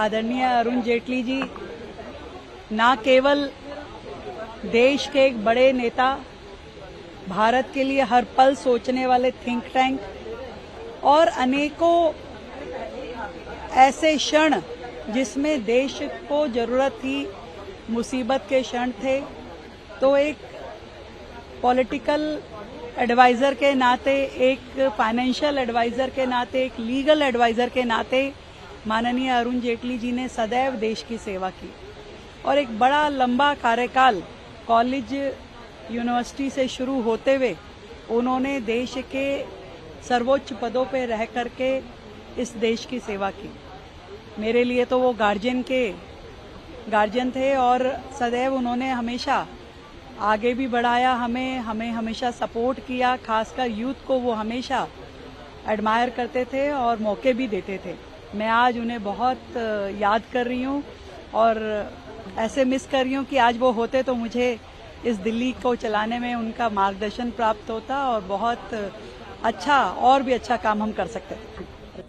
आदरणीय अरुण जेटली जी ना केवल देश के एक बड़े नेता, भारत के लिए हर पल सोचने वाले थिंक टैंक और अनेकों ऐसे क्षण जिसमें देश को जरूरत थी, मुसीबत के क्षण थे, तो एक पॉलिटिकल एडवाइजर के नाते, एक फाइनेंशियल एडवाइजर के नाते, एक लीगल एडवाइजर के नाते माननीय अरुण जेटली जी ने सदैव देश की सेवा की और एक बड़ा लंबा कार्यकाल कॉलेज यूनिवर्सिटी से शुरू होते हुए उन्होंने देश के सर्वोच्च पदों पर रह करके इस देश की सेवा की। मेरे लिए तो वो गार्जियन थे और सदैव उन्होंने हमेशा आगे भी बढ़ाया, हमें हमेशा सपोर्ट किया। खासकर यूथ को वो हमेशा एडमायर करते थे और मौके भी देते थे। मैं आज उन्हें बहुत याद कर रही हूँ और ऐसे मिस कर रही हूँ कि आज वो होते तो मुझे इस दिल्ली को चलाने में उनका मार्गदर्शन प्राप्त होता और बहुत अच्छा और भी अच्छा काम हम कर सकते थे।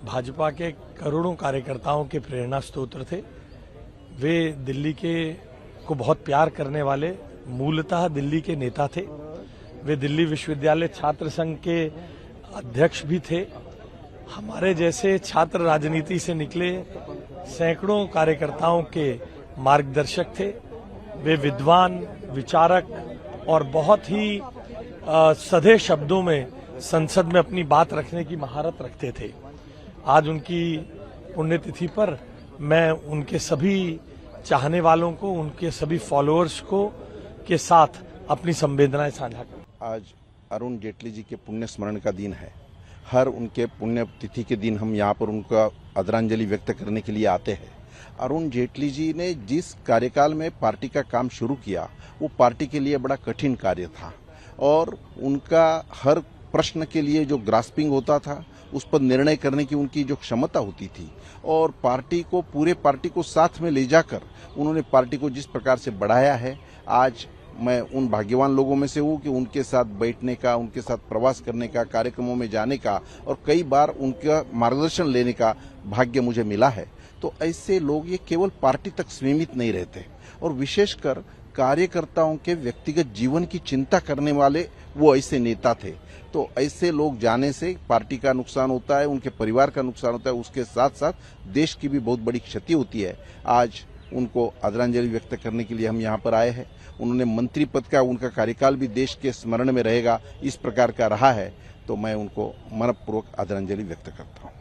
भाजपा के करोड़ों कार्यकर्ताओं के प्रेरणा स्रोत थे। वे दिल्ली को बहुत प्यार करने वाले मूलतः दिल्ली के नेता थे। वे दिल्ली विश्वविद्यालय छात्र संघ के अध्यक्ष भी थे। हमारे जैसे छात्र राजनीति से निकले सैकड़ों कार्यकर्ताओं के मार्गदर्शक थे। वे विद्वान, विचारक और बहुत ही सधे शब्दों में संसद में अपनी बात रखने की महारत रखते थे। आज उनकी पुण्यतिथि पर मैं उनके सभी चाहने वालों को, उनके सभी फॉलोअर्स को के साथ अपनी संवेदनाएं साझा करता हूं। आज अरुण जेटली जी के पुण्य स्मरण का दिन है। हर उनके पुण्य तिथि के दिन हम यहाँ पर उनका आदरांजलि व्यक्त करने के लिए आते हैं। अरुण जेटली जी ने जिस कार्यकाल में पार्टी का काम शुरू किया वो पार्टी के लिए बड़ा कठिन कार्य था और उनका हर प्रश्न के लिए जो ग्रास्पिंग होता था, उस पर निर्णय करने की उनकी जो क्षमता होती थी और पूरे पार्टी को साथ में ले जाकर उन्होंने पार्टी को जिस प्रकार से बढ़ाया है, आज मैं उन भाग्यवान लोगों में से हूँ कि उनके साथ बैठने का, उनके साथ प्रवास करने का, कार्यक्रमों में जाने का और कई बार उनका मार्गदर्शन लेने का भाग्य मुझे मिला है। तो ऐसे लोग ये केवल पार्टी तक सीमित नहीं रहते और विशेषकर कार्यकर्ताओं के व्यक्तिगत जीवन की चिंता करने वाले वो ऐसे नेता थे। तो ऐसे लोग जाने से पार्टी का नुकसान होता है, उनके परिवार का नुकसान होता है, उसके साथ साथ देश की भी बहुत बड़ी क्षति होती है। आज उनको आदरांजलि व्यक्त करने के लिए हम यहाँ पर आए हैं। उन्होंने मंत्री पद का उनका कार्यकाल भी देश के स्मरण में रहेगा, इस प्रकार का रहा है। तो मैं उनको मनपूर्वक आदरांजलि व्यक्त करता हूँ।